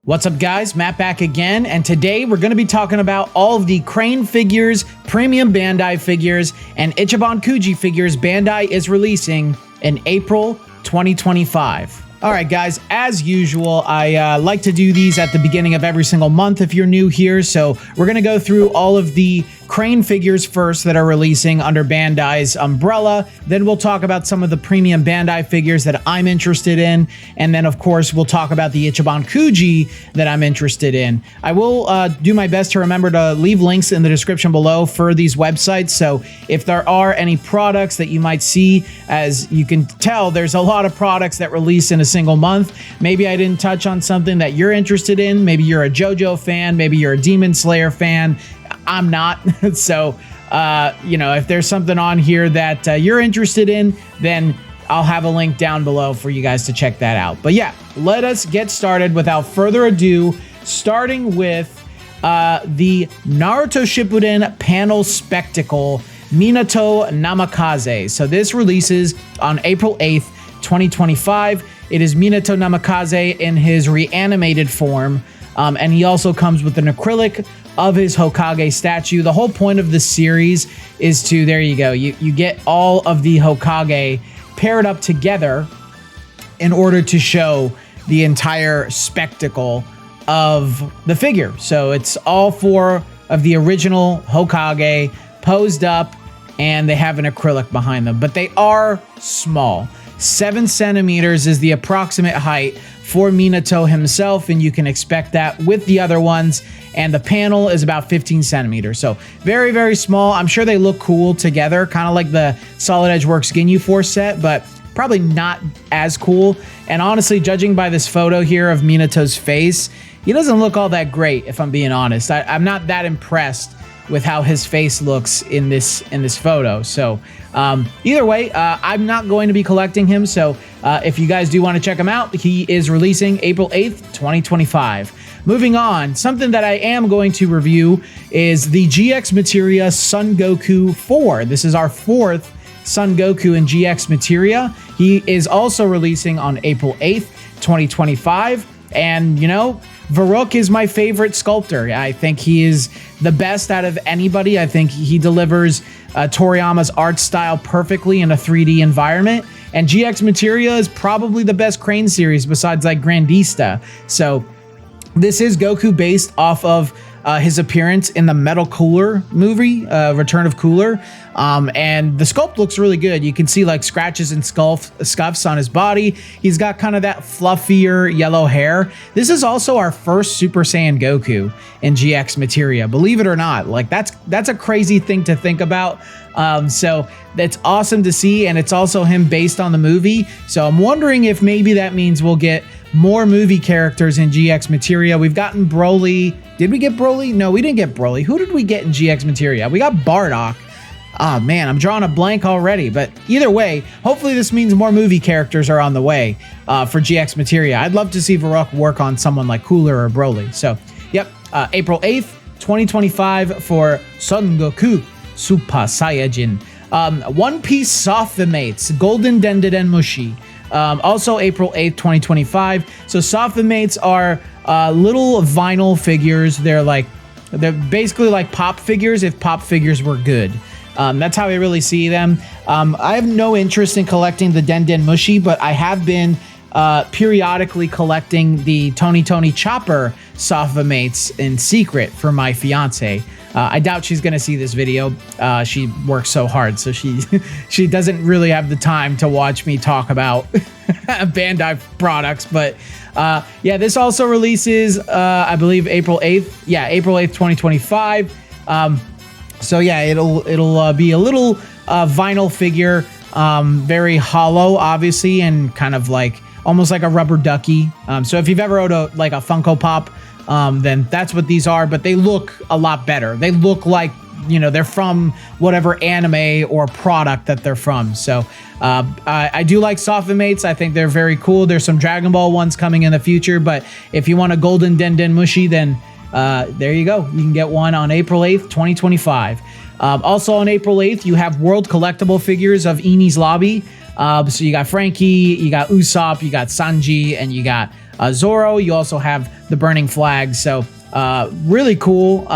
What's up guys, Matt back again, and today we're going to be talking about all of the Crane figures, premium Bandai figures, and Ichiban Kuji figures Bandai is releasing in April 2025. Alright guys, as usual, I like to do these at the beginning of every single month if you're new here, so we're going to go through all of the Crane figures first that are releasing under Bandai's umbrella, then we'll talk about some of the premium Bandai figures that I'm interested in, and then of course we'll talk about the Ichiban Kuji that I'm interested in. I will do my best to remember to leave links in the description below for these websites, so if there are any products that you might see, as you can tell, there's a lot of products that release in a single month. Maybe I didn't touch on something that you're interested in, maybe you're a JoJo fan, maybe you're a Demon Slayer fan. I'm not. So, you know, if there's something on here that you're interested in, then I'll have a link down below for you guys to check that out. But yeah, let us get started without further ado, starting with the Naruto Shippuden panel spectacle, Minato Namikaze. So this releases on April 8th, 2025. It is Minato Namikaze in his reanimated form, and he also comes with an acrylic of his Hokage statue. The whole point of this series is to, there you go, you get all of the Hokage paired up together in order to show the entire spectacle of the figure. So it's all four of the original Hokage posed up, and they have an acrylic behind them, but they are small. 7 centimeters is the approximate height for Minato himself, and you can expect that with the other ones, and the panel is about 15 centimeters, so very, very small. I'm sure they look cool together, kind of like the Solid Edge Works Ginyu Force set, but probably not as cool. And honestly, judging by this photo here of Minato's face, he doesn't look all that great, if I'm being honest. I'm not that impressed with how his face looks in this photo. So either way, I'm not going to be collecting him. So if you guys do want to check him out, he is releasing April 8th, 2025. Moving on, something that I am going to review is the GX Materia Son Goku 4. This is our 4th Son Goku in GX Materia. He is also releasing on April 8th, 2025. And, you know, Varuk is my favorite sculptor. I think he is the best out of anybody. I think he delivers Toriyama's art style perfectly in a 3D environment. And GX Materia is probably the best Crane series besides like Grandista. So this is Goku based off of his appearance in the Metal Cooler movie, Return of Cooler. And the sculpt looks really good. You can see like scratches and scuffs on his body. He's got kind of that fluffier yellow hair. This is also our first Super Saiyan Goku in GX Materia, believe it or not. Like that's a crazy thing to think about. So that's awesome to see, and it's also him based on the movie. So I'm wondering if maybe that means we'll get more movie characters in GX Materia. We've gotten Broly. Did we get Broly? No, we didn't get Broly. Who did we get in GX Materia? We got Bardock. Oh man, I'm drawing a blank already. But either way, hopefully this means more movie characters are on the way for GX Materia. I'd love to see Varuk work on someone like Cooler or Broly. So, yep, April 8th, 2025 for Son Goku Super Saiyajin. One Piece Sophimates, Golden Den Den Mushi. Also April 8th, 2025. So Sophimates are little vinyl figures. They're basically like pop figures if pop figures were good. That's how I really see them. I have no interest in collecting the Den Den Mushi, but I have been periodically collecting the Tony Chopper Sophimates in secret for my fiance. I doubt she's gonna see this video. She works so hard, so she doesn't really have the time to watch me talk about Bandai products. But yeah, this also releases, I believe, April 8th. Yeah, April 8th, 2025. So yeah, it'll be a little vinyl figure, very hollow, obviously, and kind of like almost like a rubber ducky. So if you've ever owned a Funko Pop, then that's what these are, but they look a lot better. They look like, you know, they're from whatever anime or product that they're from. So I do like Sophimates. I think they're very cool. There's some Dragon Ball ones coming in the future, but if you want a Golden Den Den Mushi, then there you go. You can get one on April 8th, 2025. Also on April 8th, you have World Collectible figures of Enies Lobby. So you got Frankie, you got Usopp, you got Sanji, and you got Zoro. You also have the burning flag. So really cool.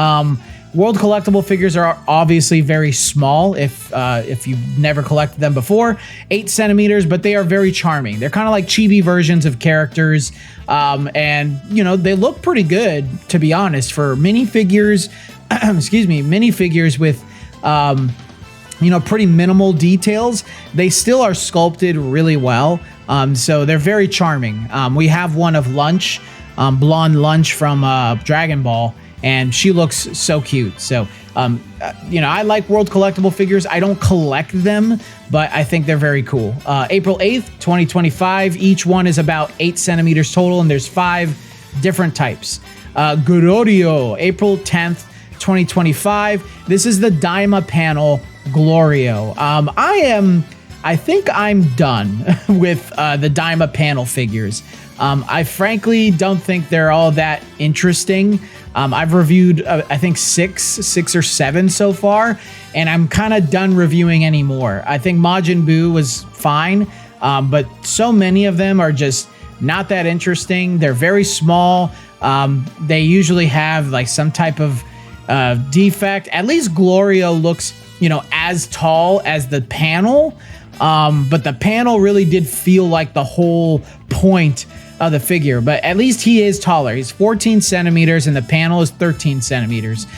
World collectible figures are obviously very small if you've never collected them before, 8 centimeters, but they are very charming. They're kind of like chibi versions of characters, and you know, they look pretty good, to be honest, for minifigures. Excuse me, minifigures with you know, pretty minimal details. They still are sculpted really well, so they're very charming. We have one of Lunch, blonde Lunch from Dragon Ball, and she looks so cute. So, you know, I like World collectible figures. I don't collect them, but I think they're very cool. April 8th, 2025. Each one is about 8 centimeters total, and there's 5 different types. Goryeo, April 10th, 2025. This is the Daima panel Glorio. I think I'm done with the Daima panel figures. I frankly don't think they're all that interesting. I've reviewed, I think, six or seven so far, and I'm kind of done reviewing anymore. I think Majin Buu was fine, but so many of them are just not that interesting. They're very small. They usually have like some type of defect. At least Glorio looks, you know, as tall as the panel, but the panel really did feel like the whole point of the figure, but at least he is taller. He's 14 centimeters and the panel is 13 centimeters.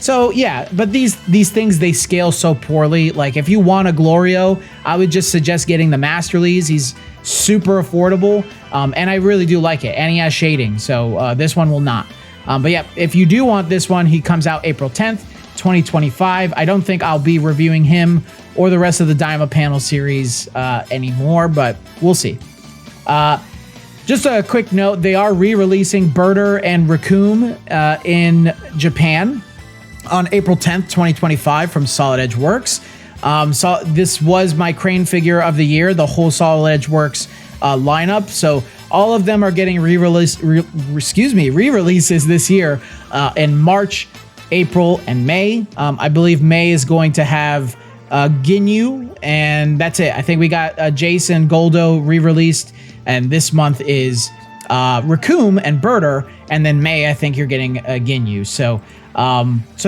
So yeah, but these things, they scale so poorly. Like if you want a Glorio, I would just suggest getting the Master Lees. He's super affordable, and I really do like it, and he has shading, so this one will not. But yeah, if you do want this one, he comes out April 10th, 2025. I don't think I'll be reviewing him or the rest of the Daima panel series anymore, but we'll see. Just a quick note, they are re-releasing Birder and Raccoon in Japan on April 10th, 2025 from Solid Edge Works. So this was my Crane figure of the year, the whole Solid Edge Works lineup. So all of them are getting re-releases this year in March, April, and May. I believe May is going to have Ginyu, and that's it. I think we got Jason Goldo re-released, and this month is Raccoon and Birder, and then May, I think you're getting Ginyu. So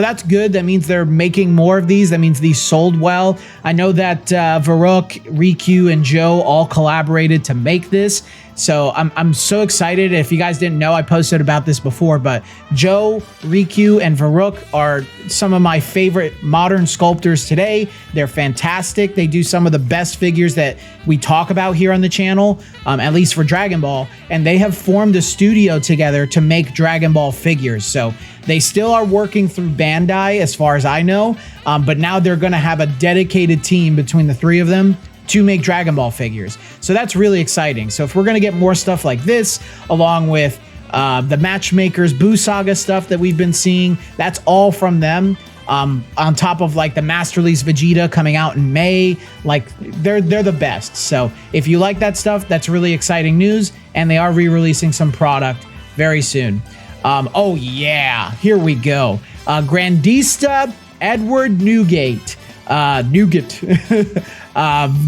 that's good. That means they're making more of these. That means these sold well. I know that Varuk, Riku, and Joe all collaborated to make this. So I'm so excited. If you guys didn't know, I posted about this before, but Joe, Riku, and Varuk are some of my favorite modern sculptors today. They're fantastic. They do some of the best figures that we talk about here on the channel, at least for Dragon Ball. And they have formed a studio together to make Dragon Ball figures. So they still are working through Bandai, as far as I know, but now they're going to have a dedicated team between the three of them to make Dragon Ball figures. So that's really exciting. So if we're going to get more stuff like this, along with the Matchmakers Buu Saga stuff that we've been seeing, that's all from them. On top of like the Master Lee's Vegeta coming out in May, like they're the best. So if you like that stuff, that's really exciting news, and they are re-releasing some product very soon. Oh yeah, here we go. Grandista Edward Newgate.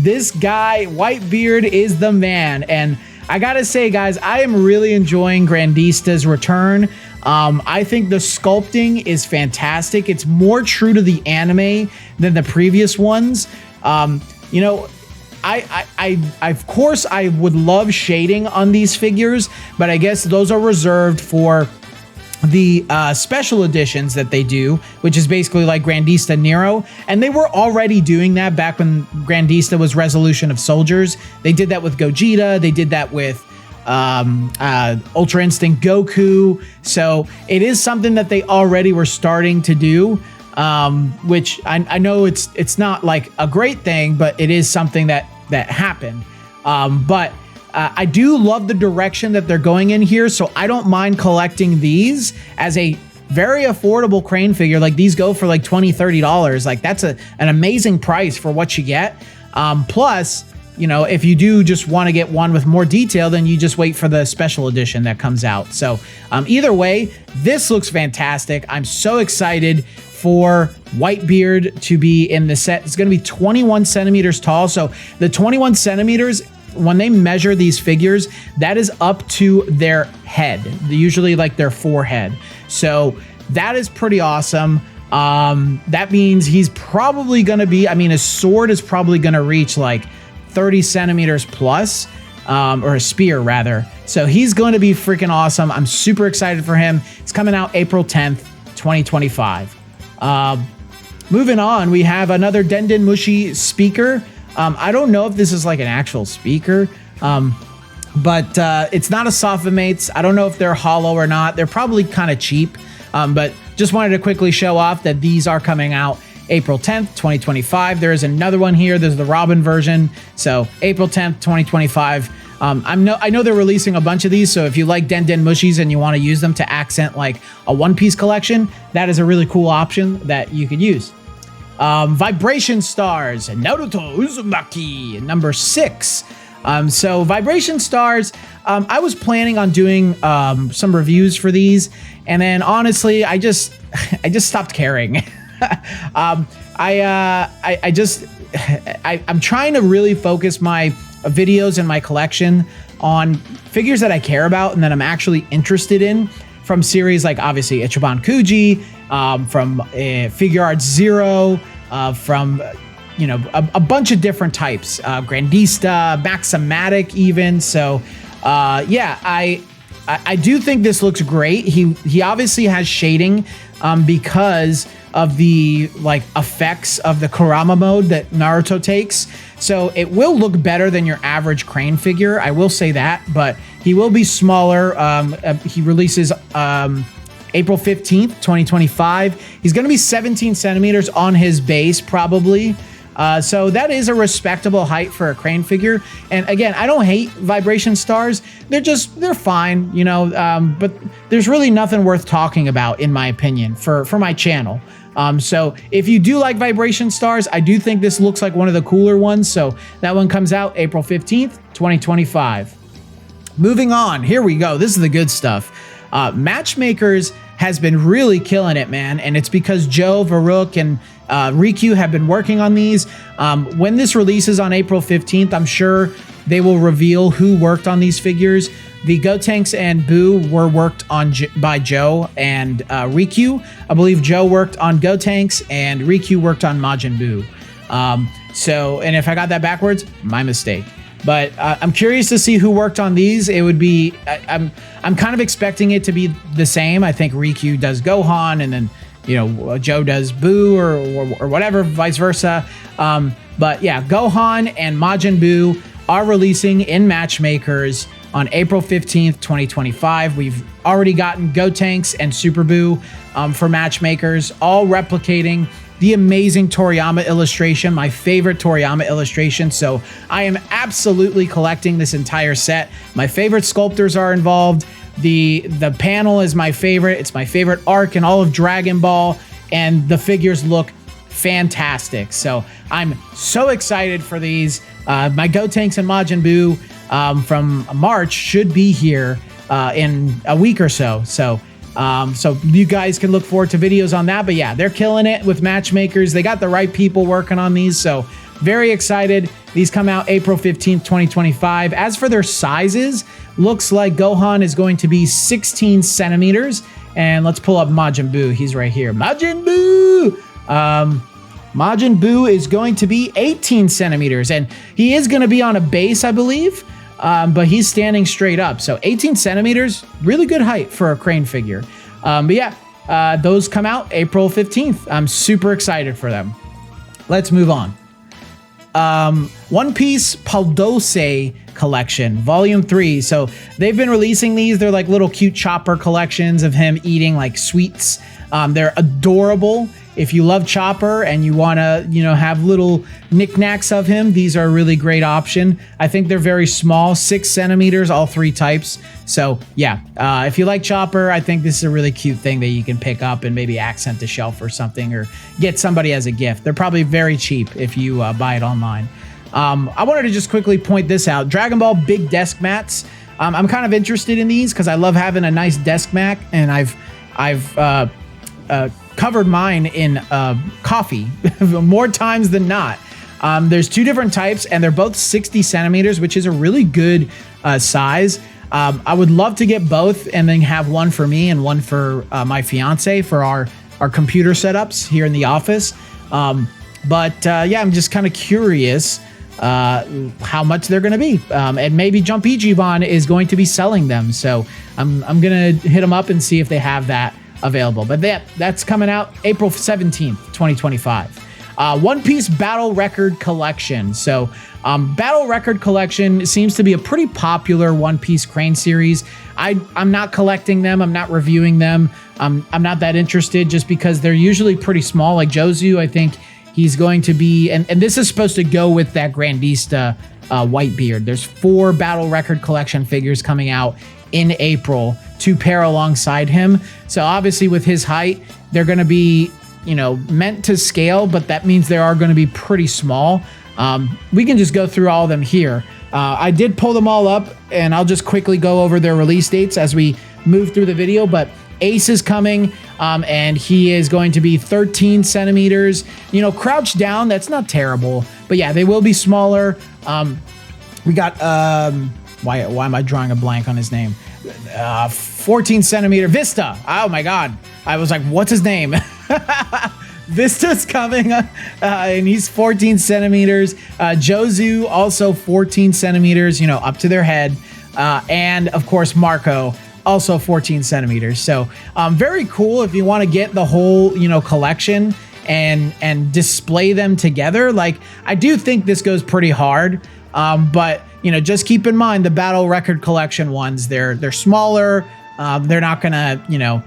This guy, Whitebeard, is the man. And I gotta say, guys, I am really enjoying Grandista's return. I think the sculpting is fantastic. It's more true to the anime than the previous ones. You know, I of course I would love shading on these figures, but I guess those are reserved for the special editions that they do, which is basically like Grandista Nero, and they were already doing that back when Grandista was Resolution of Soldiers. They did that with Gogeta, they did that with Ultra Instinct Goku, so it is something that they already were starting to do, which I know it's not like a great thing, but it is something that happened. But I do love the direction that they're going in here, so I don't mind collecting these as a very affordable Crane figure. Like these go for like $20-$30. Like that's an amazing price for what you get. Plus, you know, if you do just want to get one with more detail, then you just wait for the special edition that comes out. So either way, this looks fantastic. I'm so excited for Whitebeard to be in the set. It's going to be 21 centimeters tall. So the 21 centimeters, when they measure these figures, that is up to their head, usually like their forehead. So that is pretty awesome. That means he's probably going to be, I mean, his sword is probably going to reach like 30 centimeters plus, or a spear rather. So he's going to be freaking awesome. I'm super excited for him. It's coming out April 10th, 2025. Moving on, we have another Den Den Mushi speaker. I don't know if this is like an actual speaker, but it's not a Softmates. I don't know if they're hollow or not. They're probably kind of cheap, but just wanted to quickly show off that these are coming out April 10th, 2025. There is another one here. There's the Robin version. So April 10th, 2025. I know they're releasing a bunch of these, so if you like Den Den Mushis and you want to use them to accent like a One Piece collection, that is a really cool option that you could use. Vibration Stars, Naruto Uzumaki, number 6. So Vibration Stars, I was planning on doing some reviews for these, and then honestly, I just stopped caring. I'm trying to really focus my videos and my collection on figures that I care about and that I'm actually interested in, from series like obviously Ichiban Kuji, from Figure Arts Zero, from a bunch of different types, Grandista, Maximatic even. So yeah, I do think this looks great. He obviously has shading because of the like effects of the Kurama mode that Naruto takes. So it will look better than your average Crane figure, I will say that, but he will be smaller. He releases April 15th, 2025. He's going to be 17 centimeters on his base, probably. So that is a respectable height for a Crane figure. And again, I don't hate Vibration Stars. They're fine, but there's really nothing worth talking about, in my opinion, for my channel. So if you do like Vibration Stars, I do think this looks like one of the cooler ones. So that one comes out April 15th, 2025. Moving on, here we go. This is the good stuff. Matchmakers has been really killing it, man. And it's because Joe, Varuk, and Riku have been working on these. When this releases on April 15th, I'm sure they will reveal who worked on these figures. The Gotenks and Boo were worked on by Joe and Riku. I believe Joe worked on Gotenks and Riku worked on Majin Buu. And if I got that backwards, my mistake. But I'm curious to see who worked on these. It would be, I'm kind of expecting it to be the same. I think Riku does Gohan, and then Joe does Boo or whatever, vice versa. But yeah, Gohan and Majin Buu are releasing in Matchmakers on April 15th, 2025. We've already gotten Gotenks and Super Buu for Matchmakers, all replicating the amazing Toriyama illustration, my favorite Toriyama illustration. So I am absolutely collecting this entire set. My favorite sculptors are involved. The panel is my favorite. It's my favorite arc in all of Dragon Ball, and the figures look fantastic. So I'm so excited for these. My Gotenks and Majin Buu from March should be here in a week or so. So you guys can look forward to videos on that. But yeah, they're killing it with Matchmakers. They got the right people working on these. So very excited. These come out April 15th, 2025. As for their sizes, looks like Gohan is going to be 16 centimeters. And let's pull up Majin Buu. He's right here. Majin Buu! Majin Buu is going to be 18 centimeters. And he is going to be on a base, I believe. But he's standing straight up. So 18 centimeters, really good height for a Crane figure. But yeah, those come out April 15th. I'm super excited for them. Let's move on. One Piece Paldose collection, volume 3. So they've been releasing these. They're like little cute chopper collections of him eating like sweets. They're adorable. If you love Chopper and you want to, have little knickknacks of him, these are a really great option. I think they're very small, 6 centimeters, all 3 types. So yeah, if you like Chopper, I think this is a really cute thing that you can pick up and maybe accent the shelf or something, or get somebody as a gift. They're probably very cheap if you buy it online. I wanted to just quickly point this out. Dragon Ball big desk mats. I'm kind of interested in these because I love having a nice desk mat, and I've covered mine in coffee more times than not. There's two different types, and they're both 60 centimeters, which is a really good size. I would love to get both and then have one for me and one for my fiance for our computer setups here in the office. Yeah, I'm just kind of curious how much they're going to be. And maybe Jump Ichiban is going to be selling them. So I'm going to hit them up and see if they have that available. But that's coming out April 17th, 2025. One Piece Battle Record Collection. So Battle Record Collection seems to be a pretty popular One Piece Crane series. I'm not collecting them. I'm not reviewing them. I'm not that interested just because they're usually pretty small. Like Jujutsu, I think he's going to be, and this is supposed to go with that Grandista Whitebeard. There's 4 Battle Record Collection figures coming out in April to pair alongside him. So obviously with his height, they're going to be, meant to scale, but that means they are going to be pretty small. We can just go through all of them here. I did pull them all up, and I'll just quickly go over their release dates as we move through the video. But Ace is coming, and he is going to be 13 centimeters. Crouched down, that's not terrible. But yeah, they will be smaller. We got, why am I drawing a blank on his name? 14 centimeter Vista. Oh my God. I was like, what's his name? Vista's coming, and he's 14 centimeters. Jozu, also 14 centimeters, up to their head. And of course, Marco, also 14 centimeters. So very cool if you want to get the whole, collection and display them together. Like, I do think this goes pretty hard. But just keep in mind the Battle Record Collection ones, they're smaller. They're not gonna,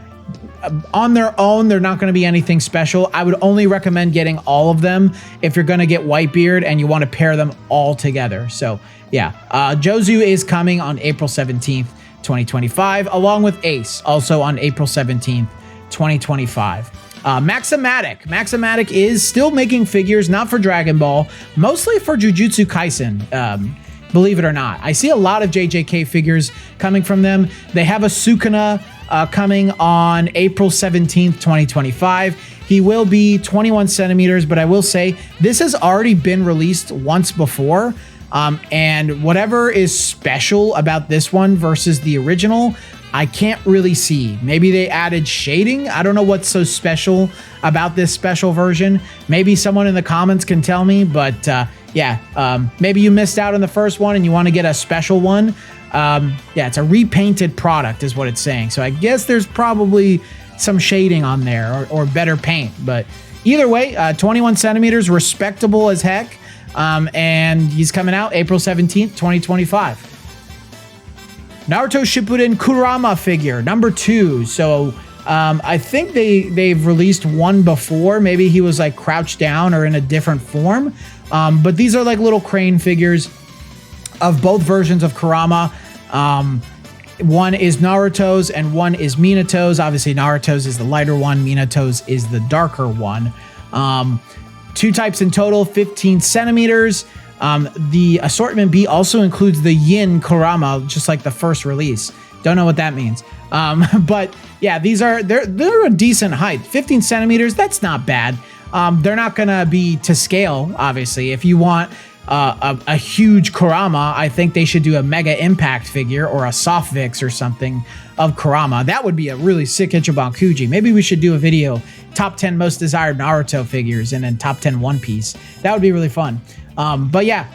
on their own, they're not going to be anything special. I would only recommend getting all of them if you're going to get Whitebeard and you want to pair them all together. So yeah, Jozu is coming on April 17th, 2025, along with Ace, also on April 17th, 2025. Maximatic is still making figures, not for Dragon Ball, mostly for Jujutsu Kaisen. Believe it or not, I see a lot of JJK figures coming from them. They have a Sukuna coming on April 17th, 2025. He will be 21 centimeters, but I will say this has already been released once before. And whatever is special about this one versus the original, I can't really see. Maybe they added shading. I don't know what's so special about this special version. Maybe someone in the comments can tell me, but maybe you missed out on the first one and you want to get a special one. It's a repainted product is what it's saying. So I guess there's probably some shading on there or better paint. But either way, 21 centimeters, respectable as heck. And he's coming out April 17th, 2025. Naruto Shippuden Kurama figure, number 2. So I think they've released one before. Maybe he was like crouched down or in a different form. But these are like little crane figures of both versions of Kurama. One is Naruto's and one is Minato's. Obviously, Naruto's is the lighter one. Minato's is the darker one. 2 types in total, 15 centimeters. The assortment B also includes the Yin Kurama, just like the first release. Don't know what that means. But yeah, they're a decent height. 15 centimeters, that's not bad. They're not gonna be to scale, obviously. If you want a huge Kurama, I think they should do a Mega Impact figure or a Soft Vix or something of Kurama. That would be a really sick Ichiban Kuji. Maybe we should do a video, top 10 most desired Naruto figures and then top 10 One Piece. That would be really fun. But yeah,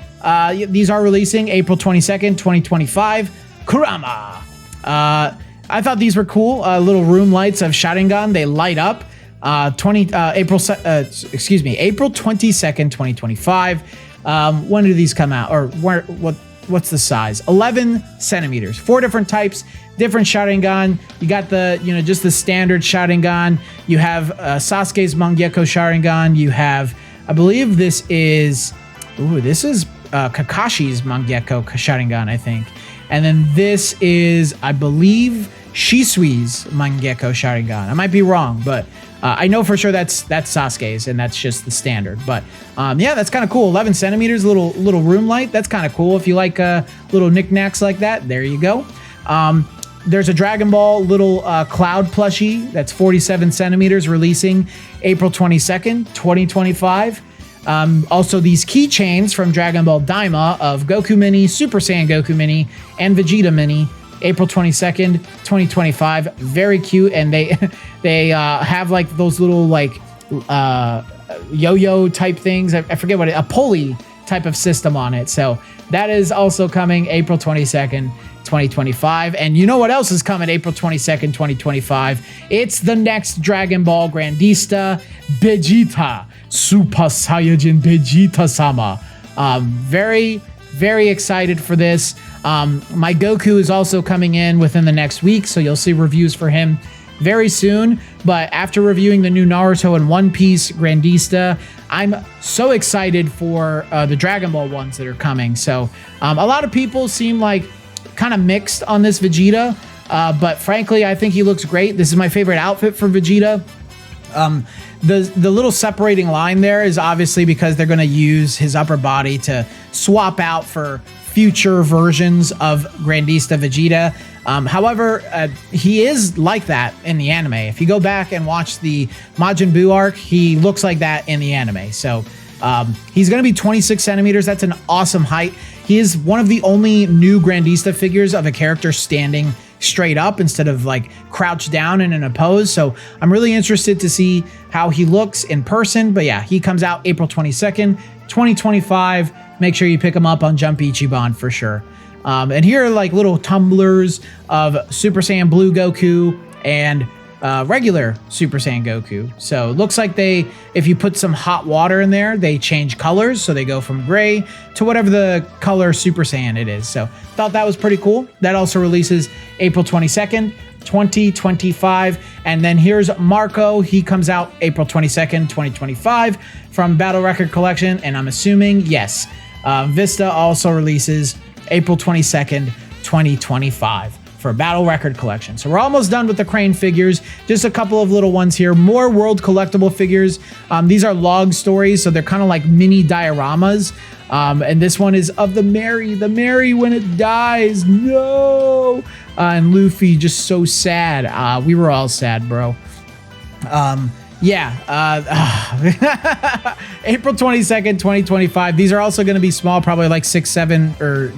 these are releasing April 22nd, 2025. Kurama. I thought these were cool. Little room lights of Sharingan. They light up. April 22nd, 2025. When do these come out? Or what's the size? 11 centimeters. 4 different types, different Sharingan. You got the, just the standard Sharingan. You have Sasuke's Mangekyo Sharingan. You have, I believe this is Kakashi's Mangekyo Sharingan, I think. And then this is, I believe, Shisui's Mangekyo Sharingan. I might be wrong, but I know for sure that's Sasuke's, and that's just the standard. But yeah, that's kind of cool. 11 centimeters, little room light. That's kind of cool. If you like little knickknacks like that, there you go. There's a Dragon Ball little cloud plushie that's 47 centimeters, releasing April 22nd, 2025. Also, these keychains from Dragon Ball Daima of Goku Mini, Super Saiyan Goku Mini, and Vegeta Mini, April 22nd, 2025. Very cute, and they have like those little like yo-yo type things. I forget what a pulley type of system on it. So that is also coming April 22nd, 2025. And you know what else is coming April 22nd, 2025? It's the next Dragon Ball Grandista Vegeta Super Saiyajin Vegeta-sama. Very, very excited for this. My Goku is also coming in within the next week, so you'll see reviews for him very soon. But after reviewing the new Naruto and One Piece Grandista, I'm so excited for the Dragon Ball ones that are coming. So a lot of people seem like kind of mixed on this Vegeta, but frankly, I think he looks great. This is my favorite outfit for Vegeta. The little separating line there is obviously because they're going to use his upper body to swap out for future versions of Grandista Vegeta. However, he is like that in the anime. If you go back and watch the Majin Buu arc, he looks like that in the anime. So he's going to be 26 centimeters. That's an awesome height. He is one of the only new Grandista figures of a character standing straight up instead of like crouched down and in a pose. So I'm really interested to see how he looks in person. But yeah, he comes out April 22nd, 2025. Make sure you pick him up on Jump Ichiban for sure. And here are like little tumblers of Super Saiyan Blue Goku and regular Super Saiyan Goku. So it looks like if you put some hot water in there, they change colors. So they go from gray to whatever the color Super Saiyan it is. So thought that was pretty cool. That also releases April 22nd, 2025. And then here's Marco. He comes out April 22nd, 2025 from Battle Record Collection. And I'm assuming, yes, Vista also releases April 22nd, 2025 for Battle Record Collection. So we're almost done with the Crane figures. Just a couple of little ones here. More World Collectible figures. These are log stories, so they're kind of like mini dioramas. And this one is of the Mary when it dies. No! And Luffy just so sad. We were all sad, bro. April 22nd, 2025. These are also going to be small, probably like 6, 7, or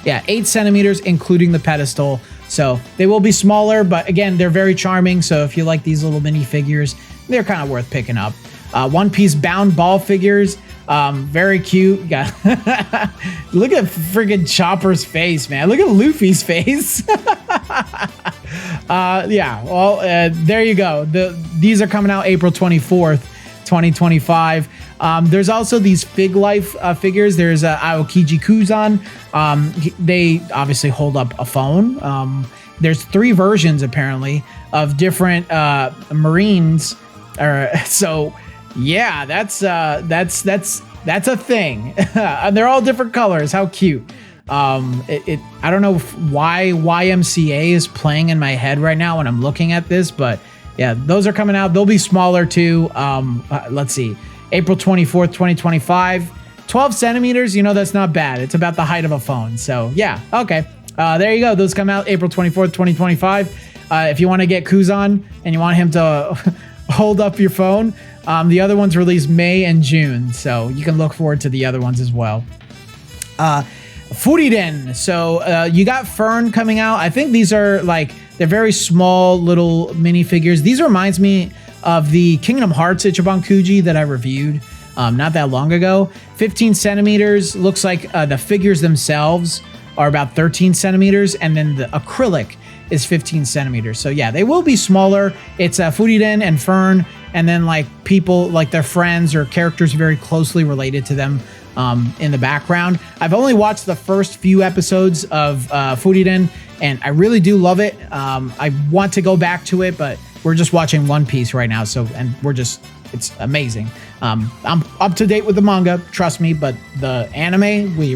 8 centimeters, including the pedestal. So they will be smaller, but again, they're very charming. So if you like these little mini figures, they're kind of worth picking up. One Piece bound ball figures. Very cute. Look at friggin' Chopper's face, man. Look at Luffy's face. There you go. These are coming out April 24th, 2025. There's also these Fig Life figures. There's Aokiji Kuzan. They obviously hold up a phone. There's 3 versions apparently of different Marines. So yeah, that's a thing. And they're all different colors. How cute. I don't know why YMCA is playing in my head right now when I'm looking at this, but yeah, those are coming out. They'll be smaller too. Let's see. April 24th, 2025. 12 centimeters, that's not bad. It's about the height of a phone. So yeah, okay. There you go. Those come out April 24th, 2025. If you want to get Kuzan and you want him to hold up your phone, the other ones release May and June. So you can look forward to the other ones as well. Frieren. So you got Fern coming out. I think these are they're very small little mini figures. These reminds me of the Kingdom Hearts Ichiban Kuji that I reviewed not that long ago. 15 centimeters. Looks like the figures themselves are about 13 centimeters, and then the acrylic is 15 centimeters. So yeah, they will be smaller. It's Frieren and Fern, and then people their friends or characters very closely related to them in the background. I've only watched the first few episodes of Frieren, and I really do love it. I want to go back to it, but we're just watching One Piece right now, it's amazing. I'm up to date with the manga, trust me, but the anime, we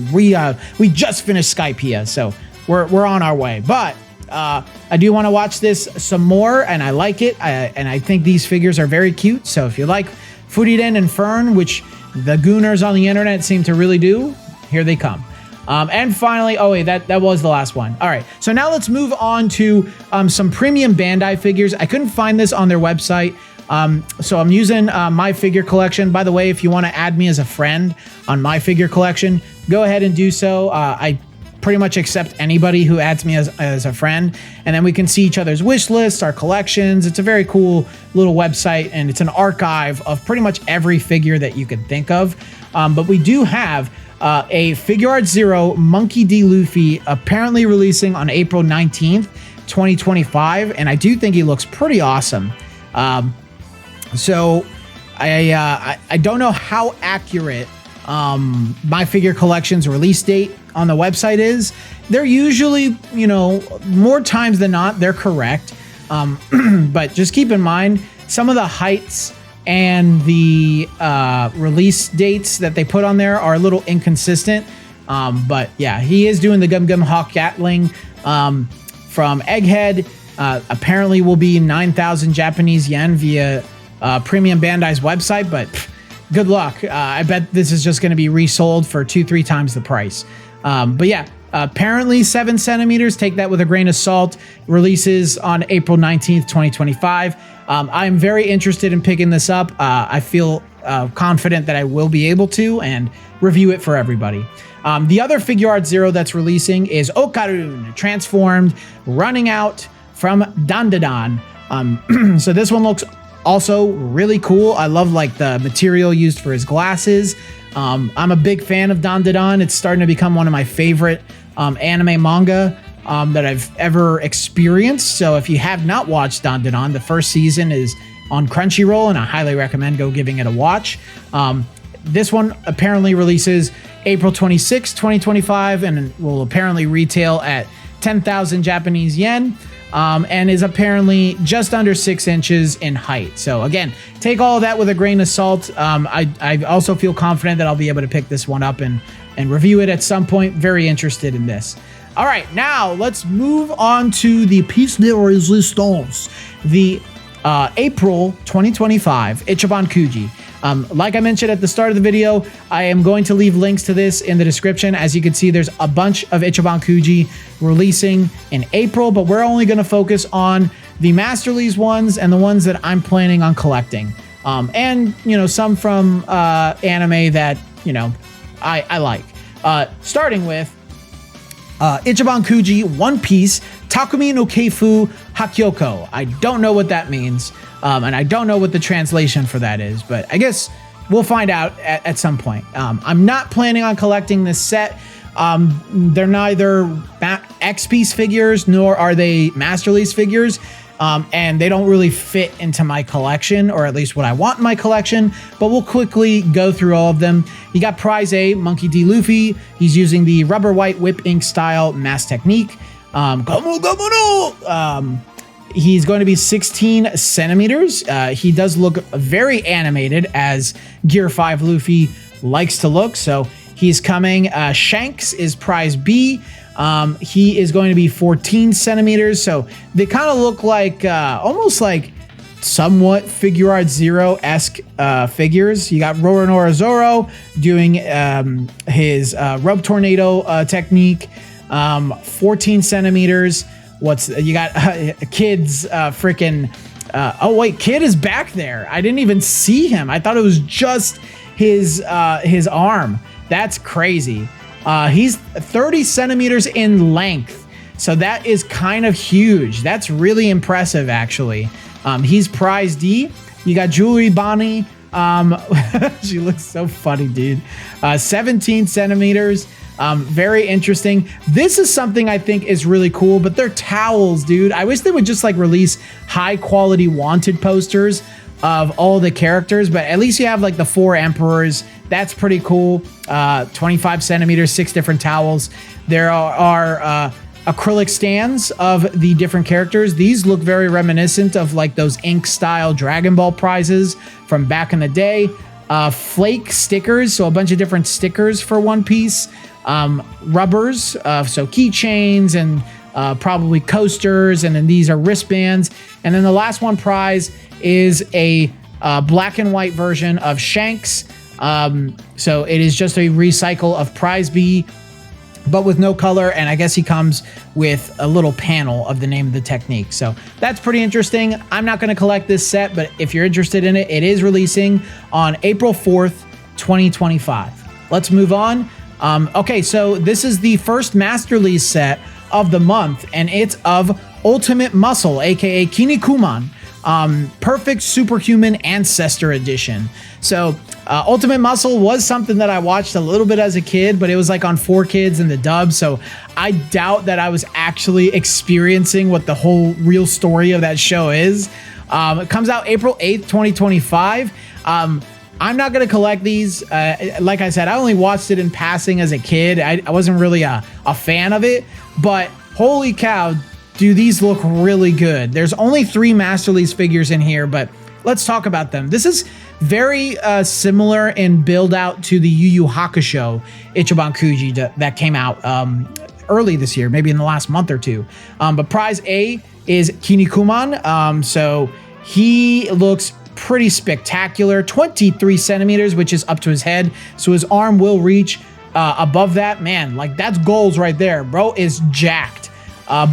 just finished Skypiea, so we're on our way. But I do want to watch this some more, and I like it, and I think these figures are very cute. So if you like Frieren and Fern, which the gooners on the internet seem to really do, here they come. And finally, that was the last one. All right, so now let's move on to some premium Bandai figures. I couldn't find this on their website. So I'm using my figure collection. By the way, if you want to add me as a friend on my figure collection, go ahead and do so. I pretty much accept anybody who adds me as a friend, and then we can see each other's wish lists, our collections. It's a very cool little website, and it's an archive of pretty much every figure that you can think of. But we do have a Figure Art Zero Monkey D. Luffy apparently releasing on April 19th, 2025, and I do think he looks pretty awesome. So I don't know how accurate my figure collection's release date on the website is. They're usually, you know, more times than not, they're correct. But just keep in mind, some of the heights and the release dates that they put on there are a little inconsistent. But yeah, he is doing the Gum Gum Hawk Gatling from Egghead. Apparently will be 9,000 Japanese yen via Premium Bandai's website, but good luck. I bet this is just going to be resold for 2-3 times the price. But yeah, apparently 7 centimeters. Take that with a grain of salt. Releases on April 19th, 2025. I'm very interested in picking this up. I feel confident that I will be able to and review it for everybody. The other Figure Art Zero that's releasing is Okarun, transformed, running out from Dandadan. So this one looks also really cool. I love like the material used for his glasses. I'm a big fan of Dandadan. It's starting to become one of my favorite anime manga that I've ever experienced. So if you have not watched Dandadan, the first season is on Crunchyroll, and I highly recommend go giving it a watch. This one apparently releases April 26, 2025, and will apparently retail at 10,000 Japanese yen. And is apparently just under 6 inches in height. So again, take all of that with a grain of salt. I also feel confident that I'll be able to pick this one up and review it at some point. Very interested in this. All right, now let's move on to the Piece de Resistance, the April 2025 Ichiban Kuji. Like I mentioned at the start of the video, I am going to leave links to this in the description. As you can see, there's a bunch of Ichiban Kuji releasing in April, but we're only going to focus on the Masterlies ones and the ones that I'm planning on collecting. And, you know, some from anime that, you know, I like. Starting with Ichiban Kuji One Piece Takumi no Keifu Hakyoko. I don't know what that means. And I don't know what the translation for that is, but I guess we'll find out at some point. I'm not planning on collecting this set. They're neither X-Piece figures, nor are they Masterlies figures. And they don't really fit into my collection, or at least what I want in my collection, but we'll quickly go through all of them. You got Prize A, Monkey D. Luffy. He's using the rubber white whip ink style mass technique. He's going to be 16 centimeters. He does look very animated, as Gear 5 Luffy likes to look. So he's coming. Shanks is Prize B. He is going to be 14 centimeters. So they kind of look like almost like somewhat Figure Art Zero-esque figures. You got Roronoa Zoro doing his Rub Tornado technique. 14 centimeters. You got Kid's freaking oh wait, Kid is back there. I didn't even see him. I thought it was just his arm. That's crazy. He's 30 centimeters in length, so that is kind of huge. That's really impressive, actually. He's Prize D. You got Jewelry Bonnie. She looks so funny, dude. 17 centimeters. Very interesting. This is something I think is really cool, but they're towels, dude. I wish they would just like release high quality wanted posters of all the characters, but at least you have like the 4 emperors. That's pretty cool. 25 centimeters, 6 different towels. There are acrylic stands of the different characters. These look very reminiscent of like those ink style Dragon Ball prizes from back in the day. Flake stickers, so a bunch of different stickers for One Piece. Rubbers, so keychains and probably coasters, and then these are wristbands. And then the last one prize is a black and white version of Shanks. So it is just a recycle of Prize B. but with no color, and I guess he comes with a little panel of the name of the technique. So that's pretty interesting. I'm not going to collect this set, but if you're interested in it, it is releasing on April 4th, 2025. Let's move on. Okay, so this is the first master release set of the month, and it's of Ultimate Muscle, aka Kinnikuman. Perfect Superhuman Ancestor Edition. So Ultimate Muscle was something that I watched a little bit as a kid, but it was like on 4Kids in the dub, so I doubt that I was actually experiencing what the whole real story of that show is. It comes out April 8th, 2025. I'm not going to collect these. Like I said, I only watched it in passing as a kid. I wasn't really a fan of it, but holy cow, do these look really good. There's only 3 Master Release figures in here, but let's talk about them. This is very similar in build out to the Yu Yu Hakusho Ichiban Kuji that came out early this year, maybe in the last month or two. But prize A is Kinnikuman. So he looks pretty spectacular, 23 centimeters, which is up to his head. So his arm will reach above that. Man, like that's goals right there. Bro is jacked.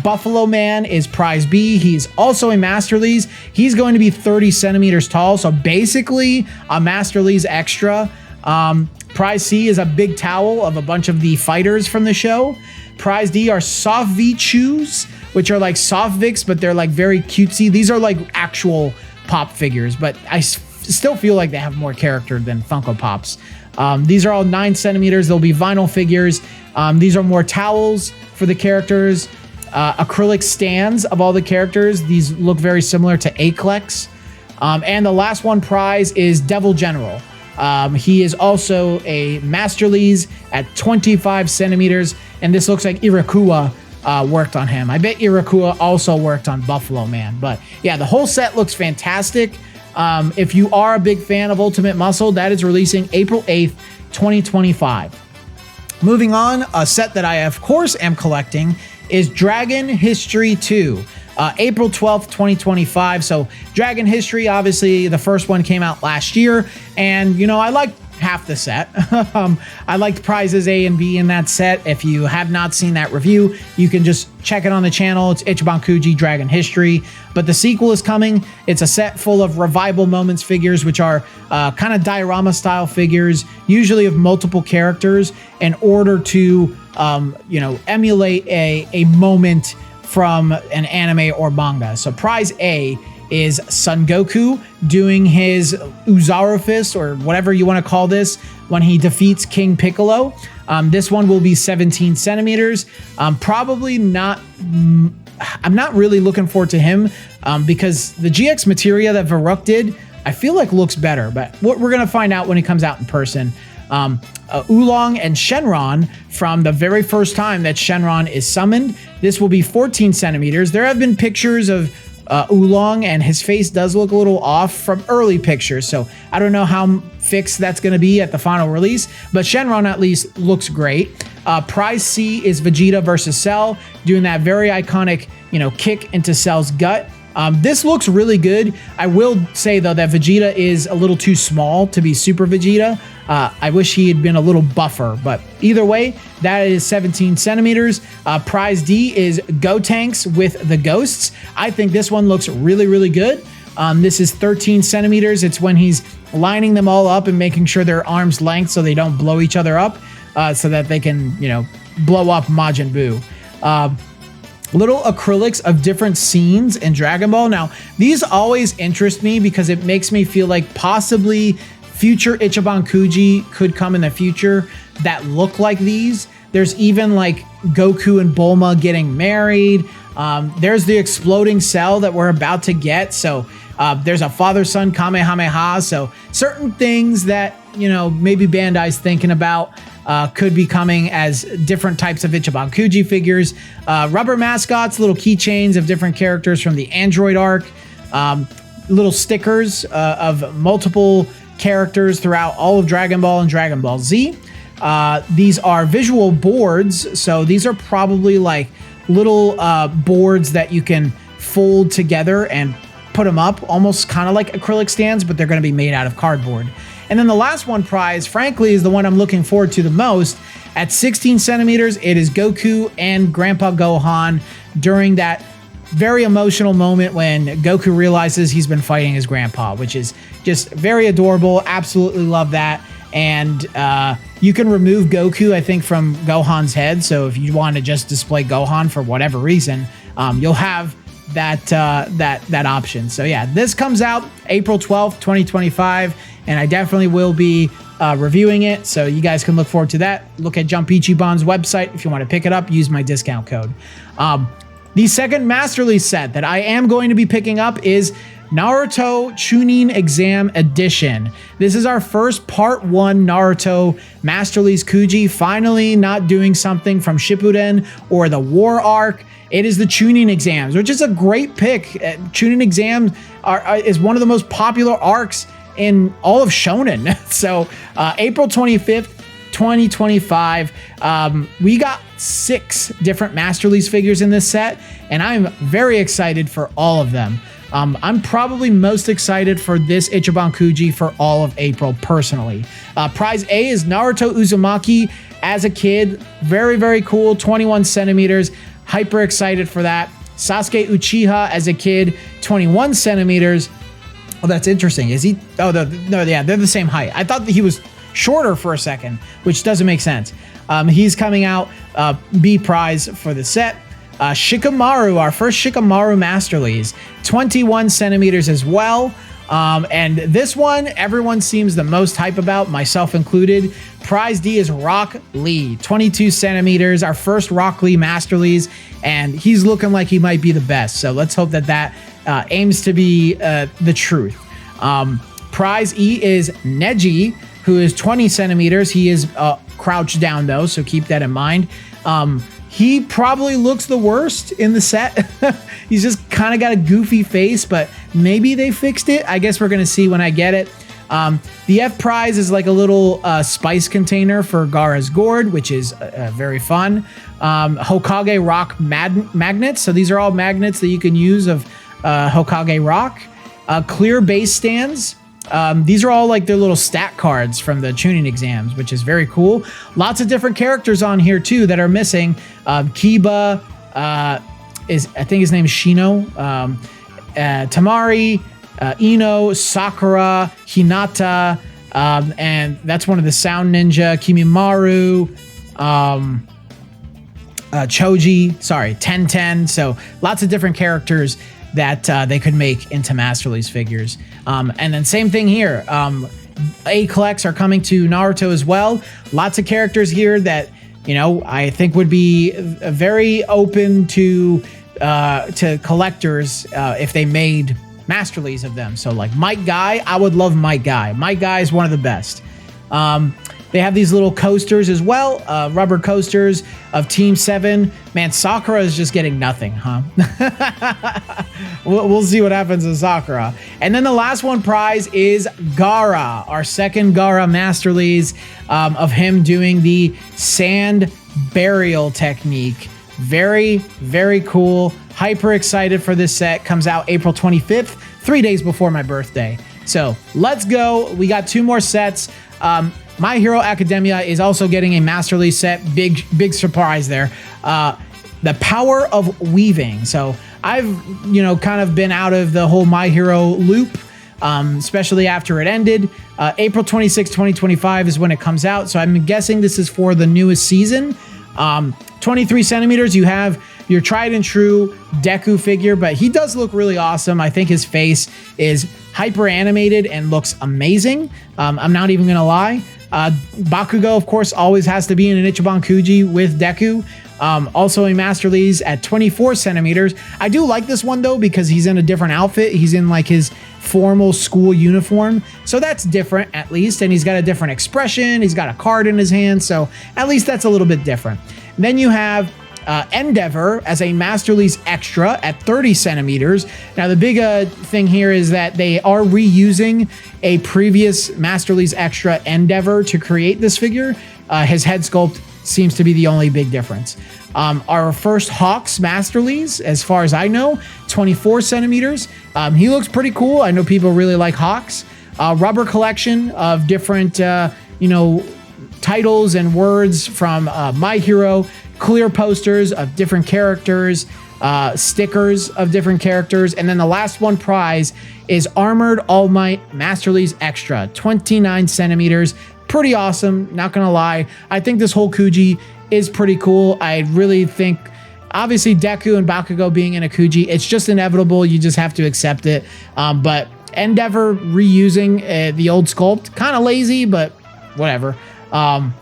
Buffalo Man is prize B. He's also a Master Release. He's going to be 30 centimeters tall. So basically a Master Release extra. Prize C is a big towel of a bunch of the fighters from the show. Prize D are Soft V Chews, which are like Soft Vicks, but they're like very cutesy. These are like actual pop figures, but I still feel like they have more character than Funko Pops. These are all 9 centimeters. They'll be vinyl figures. These are more towels for the characters. Acrylic stands of all the characters. These look very similar to Aclex. And the last one prize is Devil General. He is also a Master Release at 25 centimeters, and this looks like Irakua worked on him. I bet Irakua also worked on Buffalo Man. But yeah, the whole set looks fantastic. If you are a big fan of Ultimate Muscle, that is releasing April 8th, 2025. Moving on, a set that I, of course, am collecting is Dragon History 2, April 12th, 2025. So Dragon History, obviously, the first one came out last year, and, you know, I like half the set. I liked prizes A and B in that set. If you have not seen that review, you can just check it on the channel. It's Ichiban Kuji Dragon History, but the sequel is coming. It's a set full of revival moments figures, which are kind of diorama style figures, usually of multiple characters, in order to you know, emulate a moment from an anime or manga. So prize A is Son Goku doing his Uzaru Fist, or whatever you want to call this, when he defeats King Piccolo. This one will be 17 centimeters. Probably not, I'm not really looking forward to him because the GX Materia that Varuk did, I feel like looks better, but we're going to find out when he comes out in person. Oolong and Shenron from the very first time that Shenron is summoned. This will be 14 centimeters. There have been pictures of Oolong, and his face does look a little off from early pictures, so I don't know how fixed that's going to be at the final release, but Shenron at least looks great. Prize C is Vegeta versus Cell, doing that very iconic, you know, kick into Cell's gut. This looks really good. I will say, though, that Vegeta is a little too small to be Super Vegeta. I wish he had been a little buffer, but either way, that is 17 centimeters. Prize D is Gotenks with the Ghosts. I think this one looks really, really good. This is 13 centimeters. It's when he's lining them all up and making sure they're arm's length so they don't blow each other up, so that they can, you know, blow up Majin Buu. Little acrylics of different scenes in Dragon Ball. Now, these always interest me because it makes me feel like possibly future Ichiban Kuji could come in the future that look like these. There's even like Goku and Bulma getting married. There's the exploding Cell that we're about to get. So there's a father-son Kamehameha. So certain things that, you know, maybe Bandai's thinking about could be coming as different types of Ichiban Kuji figures. Rubber mascots, little keychains of different characters from the Android arc. Little stickers of multiple characters throughout all of Dragon Ball and Dragon Ball Z. These are visual boards. So these are probably like little boards that you can fold together and put them up, almost kind of like acrylic stands, but they're going to be made out of cardboard. And then the last one prize, frankly, is the one I'm looking forward to the most, At 16 centimeters, it is Goku and Grandpa Gohan during that very emotional moment when Goku realizes he's been fighting his grandpa, which is just very adorable. Absolutely love that. And you can remove Goku, I think, from Gohan's head. So if you want to just display Gohan for whatever reason, you'll have that option. So yeah, this comes out April 12th, 2025, and I definitely will be reviewing it. So you guys can look forward to that. Look at Jump Ichiban's website if you want to pick it up. Use my discount code. The second Masterly set that I am going to be picking up is Naruto Chunin Exam Edition. This is our first Part 1 Naruto Masterly's Kuji, finally not doing something from Shippuden or the War Arc. It is the Chunin Exams, which is a great pick. Chunin Exams is one of the most popular arcs in all of Shonen. So April 25th, 2025, we got 6 different Masterly's figures in this set, and I'm very excited for all of them. I'm probably most excited for this Ichiban Kuji for all of April, personally. Prize A is Naruto Uzumaki as a kid. Very, very cool. 21 centimeters. Hyper excited for that. Sasuke Uchiha as a kid. 21 centimeters. Oh, that's interesting. Is he? Oh, no, yeah, they're the same height. I thought that he was shorter for a second, which doesn't make sense. He's coming out B prize for the set. Shikamaru, our first Shikamaru Masterlies, 21 centimeters as well. And this one, everyone seems the most hype about, myself included. Prize D is Rock Lee, 22 centimeters, our first Rock Lee Masterlies, and he's looking like he might be the best. So let's hope that aims to be the truth. Prize E is Neji, who is 20 centimeters. He is crouched down though, so keep that in mind. He probably looks the worst in the set. He's just kind of got a goofy face, but maybe they fixed it. I guess we're going to see when I get it. The F prize is like a little spice container for Gaara's gourd, which is very fun. Hokage rock magnets. So these are all magnets that you can use of Hokage rock. Clear base stands. These are all like their little stat cards from the Chunin exams, which is very cool. Lots of different characters on here too that are missing. Kiba, I think his name is Shino. Tamari, Ino, Sakura, Hinata, and that's one of the Sound Ninja. Kimimaru, Choji, sorry, Tenten. So lots of different characters that they could make into Masterly's figures. And then same thing here. A collects are coming to Naruto as well. Lots of characters here that, you know, I think would be very open to collectors if they made Masterlies of them. So like Might Guy, I would love Might Guy. Might Guy is one of the best. They have these little coasters as well, rubber coasters of Team 7. Man, Sakura is just getting nothing, huh? We'll see what happens to Sakura. And then the last one prize is Gaara, our second Gaara Masterlies, of him doing the sand burial technique. Very, very cool. Hyper excited for this set. Comes out April 25th, 3 days before my birthday. So let's go. We got 2 more sets. My Hero Academia is also getting a Masterly set. Big surprise there. The Power of Weaving. So I've, kind of been out of the whole My Hero loop, especially after it ended. April 26, 2025 is when it comes out. So I'm guessing this is for the newest season. 23 centimeters, you have your tried and true Deku figure, but he does look really awesome. I think his face is hyper animated and looks amazing. I'm not even gonna lie. Bakugo, of course, always has to be in an Ichiban Kuji with Deku. Also a Masterlies at 24 centimeters. I do like this one though, because he's in a different outfit. He's in like his formal school uniform. So that's different at least. And he's got a different expression. He's got a card in his hand. So at least that's a little bit different. And then you have Endeavor as a Masterlies Extra at 30 centimeters. Now, the big thing here is that they are reusing a previous Masterlies Extra Endeavor to create this figure. His head sculpt seems to be the only big difference. Our first Hawks Masterlies, as far as I know, 24 centimeters. He looks pretty cool. I know people really like Hawks. Rubber collection of different, titles and words from My Hero, clear posters of different characters, stickers of different characters, and then the last one prize is Armored All Might Masterly's Extra, 29 centimeters. Pretty awesome, not gonna lie. I think this whole Kuji is pretty cool. I really think, obviously, Deku and Bakugo being in a Kuji, it's just inevitable. You just have to accept it. But Endeavor reusing the old sculpt, kind of lazy, but whatever. But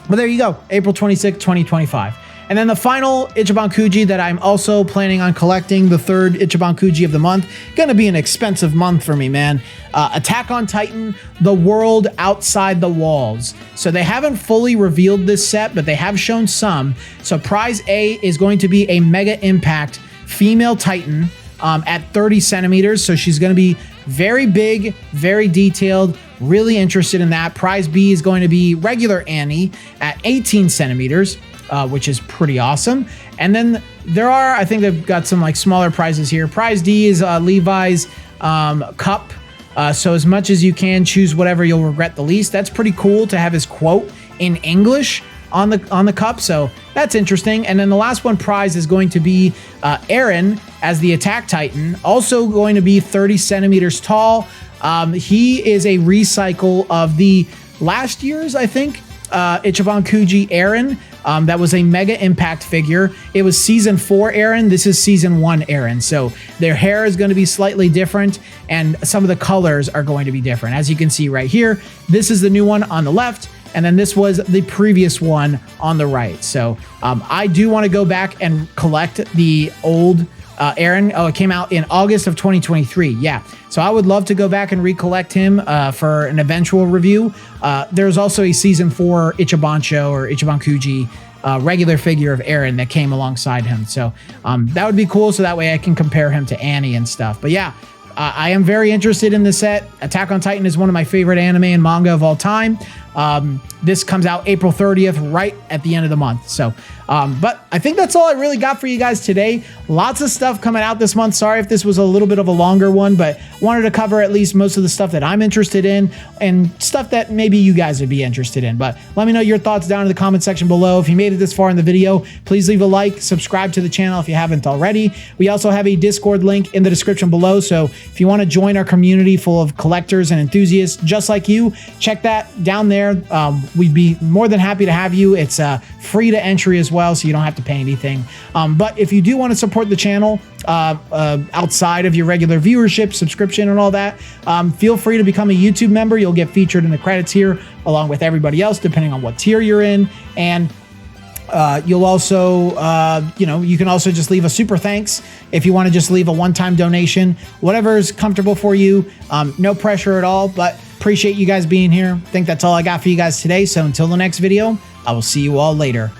there you go, April 26th, 2025. And then the final Ichiban Kuji that I'm also planning on collecting, the third Ichiban Kuji of the month. Gonna be an expensive month for me, man. Attack on Titan, The World Outside the Walls. So they haven't fully revealed this set, but they have shown some. So prize A is going to be a Mega Impact female Titan at 30 centimeters. So she's gonna be very big, very detailed, really interested in that. Prize B is going to be regular Annie at 18 centimeters. Which is pretty awesome. And then there are, I think they've got some like smaller prizes here. Prize D is Levi's cup. So as much as you can, choose whatever you'll regret the least. That's pretty cool to have his quote in English on the cup. So that's interesting. And then the last one prize is going to be Eren as the Attack Titan, also going to be 30 centimeters tall. He is a recycle of the last year's, I think, Ichiban Kuji Eren. That was a Mega Impact figure. It was season 4 Eren. This is season 1 Eren. So their hair is going to be slightly different and some of the colors are going to be different. As you can see right here, this is the new one on the left. And then this was the previous one on the right. So I do want to go back and collect the old Eren. Oh, it came out in August of 2023. Yeah. So I would love to go back and recollect him for an eventual review. There's also a season 4 Ichiban or Ichiban Kuji regular figure of Eren that came alongside him. So that would be cool. So that way I can compare him to Annie and stuff. But yeah, I am very interested in this set. Attack on Titan is one of my favorite anime and manga of all time. This comes out April 30th, right at the end of the month. So, but I think that's all I really got for you guys today. Lots of stuff coming out this month. Sorry if this was a little bit of a longer one, but wanted to cover at least most of the stuff that I'm interested in and stuff that maybe you guys would be interested in. But let me know your thoughts down in the comment section below. If you made it this far in the video, please leave a like, subscribe to the channel if you haven't already. We also have a Discord link in the description below. So if you want to join our community full of collectors and enthusiasts just like you, check that down there. We'd be more than happy to have you. It's free to entry as well, so you don't have to pay anything. But if you do want to support the channel outside of your regular viewership, subscription, and all that, feel free to become a YouTube member. You'll get featured in the credits here along with everybody else, depending on what tier you're in. And you'll also, you can also just leave a super thanks if you want to just leave a one-time donation, whatever is comfortable for you. No pressure at all, but appreciate you guys being here. I think that's all I got for you guys today. So until the next video, I will see you all later.